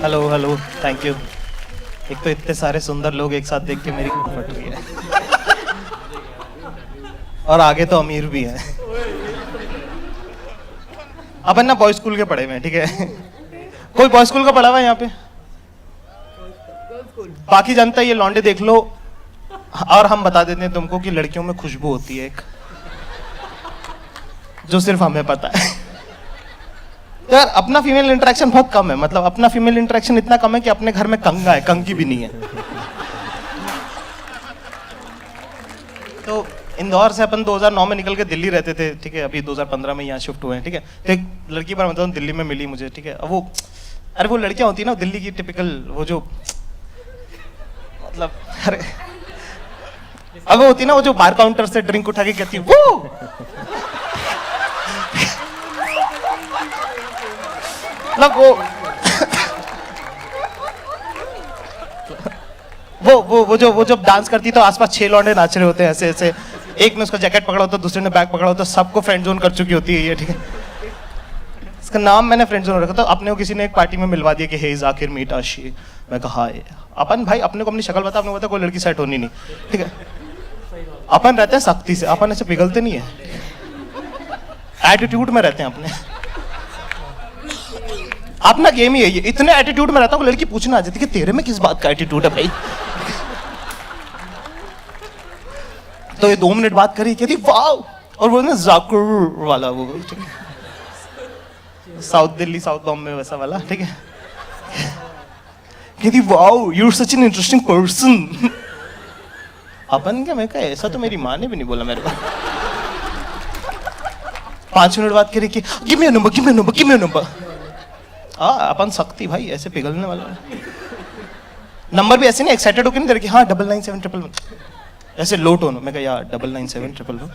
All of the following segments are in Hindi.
Hello hello, thank you. एक तो इतने सारे सुंदर लोग एक साथ देख के मेरी फट रही है और आगे तो अमीर भी है। अपन ना बॉय स्कूल के पढ़े हुए हैं, ठीक है। कोई बॉय स्कूल का पढ़ा हुआ है यहाँ पे? बाकी जनता ये लौंडे देख लो, और हम बता देते हैं तुमको कि लड़कियों में खुशबू होती है एक, जो सिर्फ हमें पता है। तो यार अपना फीमेल इंटरेक्शन बहुत कम है, मतलब अपना फीमेल इंटरेक्शन इतना कम है कि अपने घर में कंगा है, कंगी भी नहीं है। तो इंदौर से अपन 2009 में निकल के दिल्ली रहते थे, ठीक है। अभी 2015 में यहाँ शिफ्ट हुए हैं, ठीक है। तो एक लड़की पर मतलब दिल्ली में मिली मुझे, ठीक है। अब वो, अरे वो लड़कियां होती है ना दिल्ली की टिपिकल, वो जो मतलब, अरे अब वो होती है ना वो जो बार काउंटर से ड्रिंक उठा के कहती है मतलब वो जो डांस करती तो आसपास 6 लौंडे नाच रहे होते हैं ऐसे ऐसे, एक ने उसका जैकेट पकड़ा होता है, दूसरे ने बैग पकड़ा होता है, सबको फ्रेंड जोन कर चुकी होती है ये, ठीक है। इसका नाम मैंने फ्रेंड जोन रखा था। अपने को किसी ने एक पार्टी में मिलवा दिया कि हे जाकिर मीट आशी। मैं कहा अपन भाई अपने को अपनी शक्ल बता, अपने को बता कोई लड़की सेट होनी नहीं, ठीक है। अपन रहते हैं सख्ती से, अपन ऐसे पिघलते नहीं है, एटीट्यूड में रहते हैं अपने। अपना गेम ही है ये, इतने एटीट्यूड में रहता हूँ लड़की पूछना आ जाती कि तेरे में किस बात का एटीट्यूड है भाई। तो ये 2 मिनट बात करी, कहती वाह, और वो ना जाकिर वाला वो, ठीक है, साउथ दिल्ली साउथ बॉम्बे वैसा वाला, ठीक है। कहती wow you are such an interesting person. अपन क्या, मैं कहा ऐसा तो मेरी माँ ने भी नहीं बोला मेरे को। 5 मिनट बात करी कि give me your number, give me your number, give me your number. अपन सख्ती भाई, ऐसे पिघलने वाला नंबर भी ऐसे नहीं एक्साइटेड होकर नहीं दे रही, हाँ 99711 ऐसे लो टोन। मैं कहा यार 99711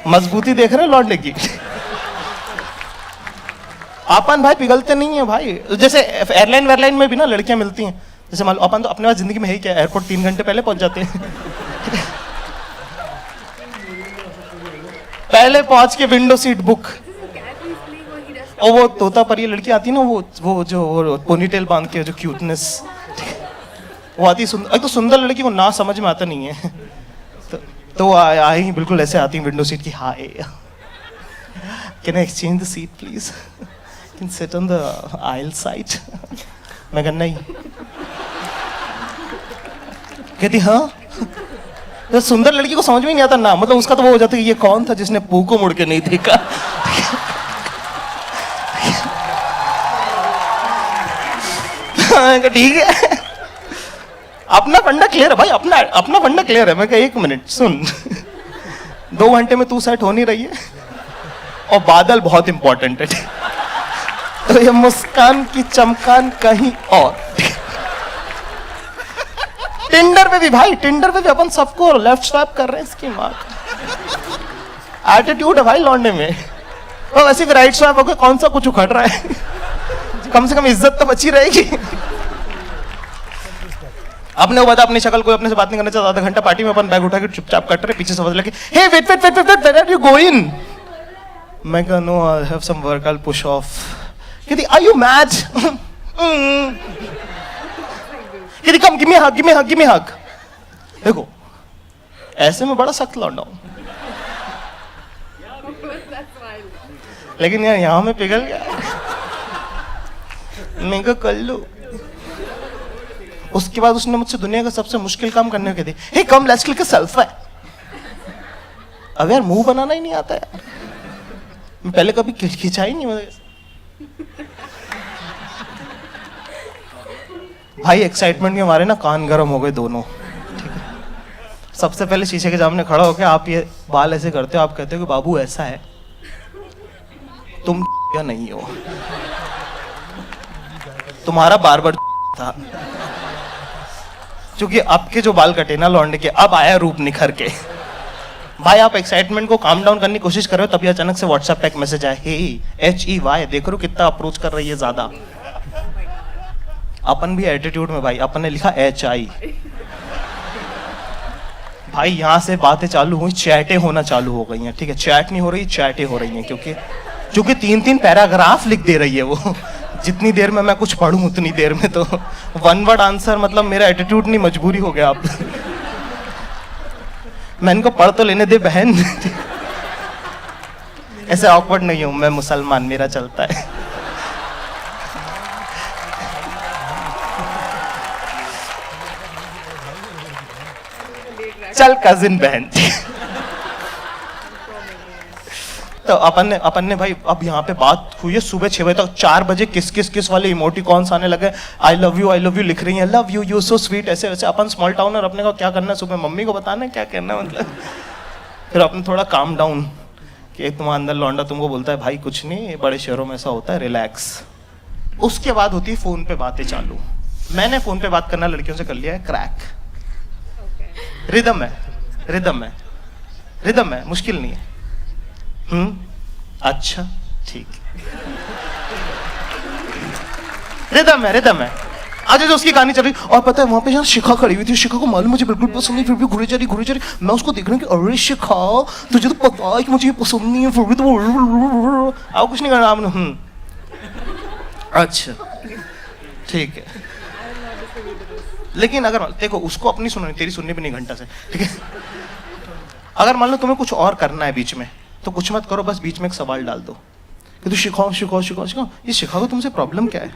मजबूती देख रहे लौटने की। अपन भाई पिघलते नहीं है भाई। जैसे एयरलाइन वेयरलाइन में भी ना लड़कियां मिलती हैं, जैसे मान लो अपन तो अपने पास जिंदगी में है ही क्या, एयरपोर्ट 3 घंटे पहले पहुंच जाते हैं। पहले पहुंच के विंडो सीट बुक, और वो तोता परी लड़की आती है ना, वो जो पोनीटेल बांध के, जो क्यूटनेस वो आती है। एक तो सुंदर लड़की को ना समझ में आता नहीं है, तो आई बिल्कुल ऐसे आती है विंडो सीट की, hi can I exchange the seat please, can sit on the aisle side. मैं कहना नहीं, कहती हाँ। तो सुंदर लड़की को समझ में नहीं आता ना, मतलब उसका तो वो हो जाता है ये कौन था जिसने पू को मुड़ के नहीं देखा। ठीक है, अपना फंडा क्लियर है भाई, अपना फंडा क्लियर है। मैं कहा 1 मिनट सुन, 2 घंटे में तू सेट हो नहीं रही है, और बादल बहुत इंपॉर्टेंट है, तो ये मुस्कान की चमकान कहीं और। टिंडर पे भी भाई, टिंडर पे भी अपन सबको लेफ्ट स्वैप कर रहे हैं, इसकी माँ का एटीट्यूड है भाई लौंडे में। और वैसे भी राइट स्वैप होकर कौन सा कुछ उखड़ रहा है, कम से कम इज्जत तो बची रहेगी। अपने को बता अपनी शक्ल, कोई अपने से बात नहीं करना चाहता, आधा घंटा पार्टी में अपन बैग उठा के चुपचाप कट रहे, पीछे से आवाज लगी hey wait wait wait wait where are you going. मैं कहा no I have some work, I will push off. कहती आर यू मैड। कहती come give me hug, give me hug, give me hug. देखो ऐसे में बड़ा सख्त लौंडा हूं, लेकिन यार यहां में पिघल गया। मैं कहा कर लो। उसके बाद उसने मुझसे दुनिया का सबसे मुश्किल काम करने को दिया, hey come let's click a selfie. अब यार मुंह बनाना ही नहीं आता यार, मैं पहले कभी खिंचा ही नहीं मुझे। भाई एक्साइटमेंट के मारे ना कान गर्म हो गए दोनों, ठीक है। सबसे पहले शीशे के सामने खड़ा होकर आप ये बाल ऐसे करते हो, आप कहते हो कि बाबू ऐसा है, तुम या नहीं हो, तुम्हारा बार्बर था, क्योंकि आपके जो बाल कटे ना लौंडे के, अब आया रूप निखर के। भाई आप एक्साइटमेंट को काम डाउन करने की कोशिश कर रहे हो, तभी अचानक से व्हाट्सएप पे एक मैसेज आया, हे HEY, देख रहे हो कितना अप्रोच कर रही है ज्यादा। अपन भी एटीट्यूड में भाई, अपन ने लिखा HI। भाई यहाँ से बातें चालू हुई, चैटें होना चालू हो गई हैं, ठीक है। चैट नहीं हो रही, चैटें हो रही हैं, क्योंकि क्योंकि 3-3 पैराग्राफ लिख दे रही है वो। जितनी देर में मैं कुछ पढ़ूं उतनी देर में तो 1 वर्ड आंसर, मतलब मेरा एटीट्यूड नहीं, मजबूरी हो गया अब। मैं इनको पढ़ तो लेने दे बहन। ऐसे ऑकवर्ड नहीं हूं मैं, मुसलमान, मेरा चलता है। चल कजिन बहन। तो अपन ने भाई, अब यहाँ पे बात हुई है सुबह 6 बजे तक। 4 बजे किस वाले इमोटिकॉन्स आने लगे, आई लव यू लिख रही हैं, love you, you so sweet, ऐसे वैसे। अपन स्मॉल टाउन और अपने को क्या करना है, सुबह मम्मी को बताना है क्या करना है, मतलब। फिर अपने थोड़ा काम डाउन कि तुम्हारा अंदर लौंडा तुमको बोलता है भाई कुछ नहीं, बड़े शहरों में ऐसा होता है, रिलैक्स। उसके बाद होती है फोन पे बातें चालू। मैंने फोन पे बात करना लड़कियों से कर लिया है क्रैक। रिदम है, मुश्किल नहीं है। अच्छा ठीक, रिदम है। आज जो उसकी कहानी चल रही, और पता है वहां पे जहाँ शिखा खड़ी हुई थी, शिखा को मालूम मुझे बिल्कुल पसंद नहीं, फिर भी घुरी जा रही। मैं उसको देख रहा हूँ कि अरे शिखा, तुझे तो पता है कि मुझे ये पसंद नहीं है, फिर भी तो आओ कुछ नहीं करना आपने। अच्छा ठीक है। लेकिन अगर देखो उसको अपनी सुननी, तेरी सुननी भी नहीं घंटा से, ठीक है। अगर मान लो तुम्हें कुछ और करना है बीच में, तो कुछ मत करो, बस बीच में एक सवाल डाल दो कि तू शिखाओ। ये शिखा को तुमसे प्रॉब्लम क्या है?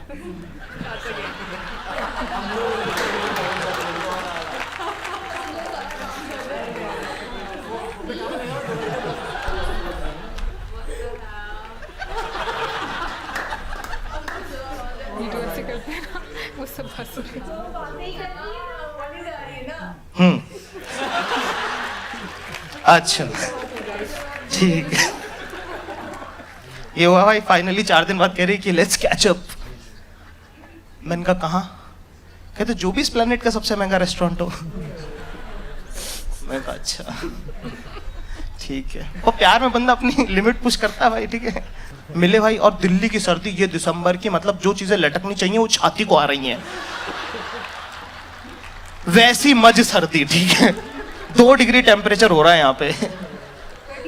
अच्छा ठीक है। ये हुआ भाई, फाइनली 4 दिन बाद कह रही कि लेट्स कैच अप। मैंने कहा कहाँ? कहते जो भी इस प्लेनेट का सबसे महंगा रेस्टोरेंट हो। मैं कहा अच्छा ठीक है। और प्यार में बंदा अपनी लिमिट पुश करता है भाई, ठीक है। मिले भाई, और दिल्ली की सर्दी, ये दिसंबर की, मतलब जो चीजें लटकनी चाहिए वो छाती को आ रही हैं, वैसी मज सर्दी, ठीक है। 2 डिग्री टेम्परेचर हो रहा है यहाँ पे।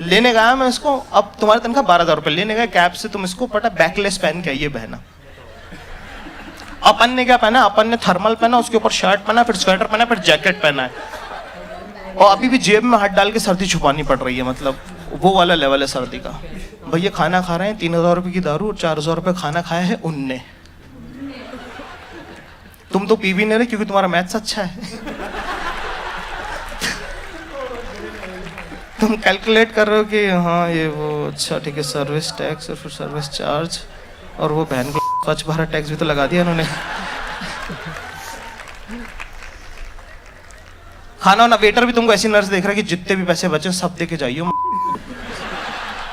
लेने गया मैं इसको, अब तुम्हारी तनख्वाह 12,000 रुपए, लेने गया कैब से, तुम इसको पता बैकलेस पहन के आइए बहना। अपन ने क्या पहना, अपन ने थर्मल पहना, उसके ऊपर शर्ट पहना, फिर स्वेटर पहना, फिर जैकेट पहना है, और अभी भी जेब में हाथ डाल के सर्दी छुपानी पड़ रही है, मतलब वो वाला लेवल है सर्दी का। भैया खाना खा रहे हैं, 3,000 रुपए की दारू और 4,000 रुपए खाना खाया है उनने। तुम तो पी भी नहीं रहे क्योंकि तुम्हारा मैथ्स अच्छा है। तुम कैलकुलेट कर रहे हो कि हाँ ये वो, अच्छा ठीक है, सर्विस टैक्स और फिर सर्विस चार्ज, और वो बहन को स्वच्छ भारत टैक्स भी तो लगा दिया इन्होंने। खाना वाना, वेटर भी तुमको ऐसी नर्स देख रहा है कि जितने भी पैसे बचे सब दे के जाइयो।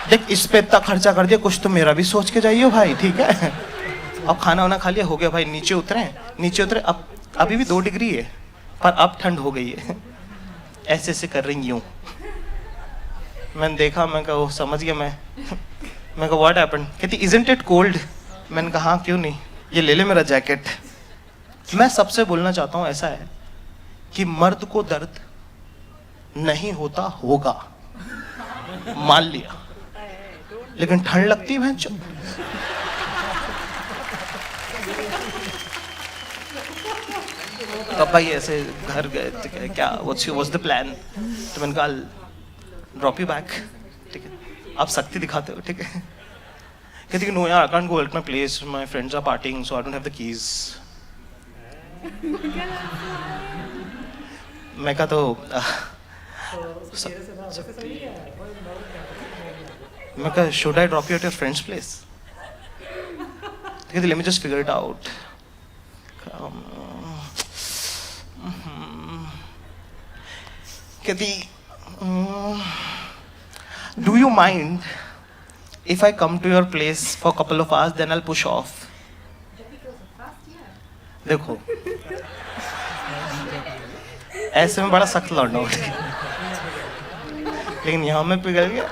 देख इस पे इतना खर्चा कर दिया, कुछ तो मेरा भी सोच के जाइयो भाई, ठीक है। अब खाना वाना खा लिया, हो गया भाई, नीचे उतरे। अब अभी भी 2 डिग्री है, पर अब ठंड हो गई है। ऐसे ऐसे कर रही हूँ। मैंने देखा, मैं कहा वो समझ गया। मैं कहा व्हाट हैपेंड? कहती इजंट इट कोल्ड? मैंने कहा हाँ क्यों नहीं, ये ले ले मेरा जैकेट। मैं सबसे बोलना चाहता हूँ ऐसा है कि मर्द को दर्द नहीं होता होगा, मान लिया, लेकिन ठंड लगती है भैंचो। तो भाई ऐसे घर गए थे, क्या व्हाट्स द प्लान? तो मैंने कहा ड्रॉप यू बैक, ठीक है, आप सख्ती दिखाते हो, ठीक है। कहती नो यार, I can't go at my place, my friends are partying, so I don't have the keys. मैं कहा तो मैं कहा should I drop you at your friend's place? कहती let me just figure it out. कहती do you mind if I come to your place for a couple of hours, then I'll push off? देखो ऐसे में बड़ा सख्त लौंडा हो, लेकिन यहाँ में पिघल गया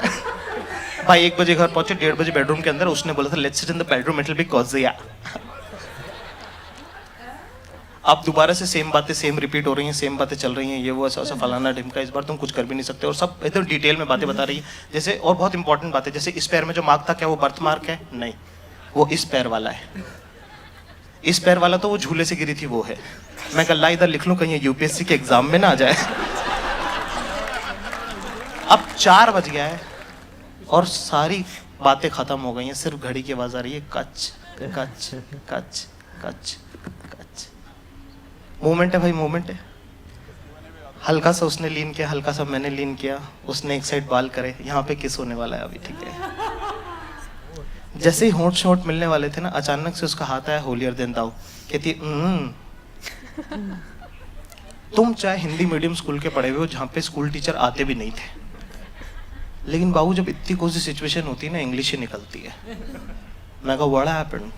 भाई। 1 बजे घर पहुंचे, 1:30 बजे बेडरूम के अंदर। उसने बोला था let's sit in the bedroom, it will be cosy. आप दोबारा से सेम बातें सेम रिपीट हो रही हैं, सेम बातें चल रही हैं, ये वो ऐसा ऐसा फलाना ढिमका, इस बार तुम कुछ कर भी नहीं सकते, और सब एकदम डिटेल में बातें बता रही है। जैसे और बहुत इंपॉर्टेंट बात है, जैसे इस पैर में जो मार्क था क्या वो बर्थ मार्क है? नहीं, वो इस पैर वाला है। इस पैर वाला तो वो झूले से गिरी थी वो है। मैं कल इधर लिख लूं कहीं यूपीएससी के एग्जाम में ना आ जाए। अब 4 बज गया है और सारी बातें खत्म हो गई हैं, सिर्फ घड़ी की आवाज आ रही है, कच कच कच कच कच। मूवमेंट है भाई, मूवमेंट है। हल्का सा उसने लीन किया, हल्का सा मैंने लीन किया, उसने एक साइड बाल करे, यहाँ पे किस होने वाला है अभी, ठीक है। जैसे ही होंठ शोंठ मिलने वाले थे ना, अचानक से उसका हाथ आया होलियर देन दाऊ, कहती तुम चाहे हिंदी मीडियम स्कूल के पढ़े हुए हो जहाँ पे स्कूल टीचर आते भी नहीं थे, लेकिन बाबू जब इतनी कोई सी सिचुएशन होती है ना, इंग्लिश ही निकलती है। मैं कहा व्हाट हैपेंड?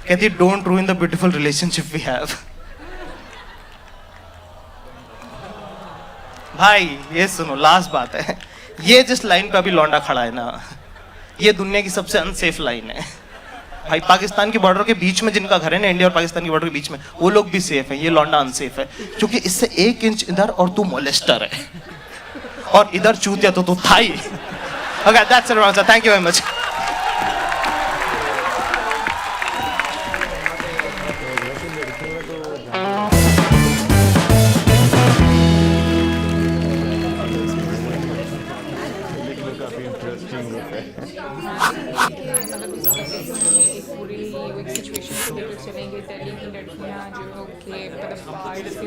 कहती don't ruin the beautiful relationship we have. भाई ये सुनो, लास्ट बात है, ये जिस लाइन पे अभी लौंडा खड़ा है ना, ये दुनिया की सबसे अनसेफ लाइन है भाई। पाकिस्तान की बॉर्डर के बीच में जिनका घर है ना, इंडिया और पाकिस्तान की बॉर्डर के बीच में, वो लोग भी सेफ है, ये लौंडा अनसेफ है, क्योंकि इससे 1 इंच इधर और तू मोलेस्टर है, और इधर चूतिया तो तू थाई। Okay, that's it, thank you very much. एक पूरी सिचुएशन को लेकर चलेंगे। दिल्ली की लड़कियां जो कि मतलब बाहर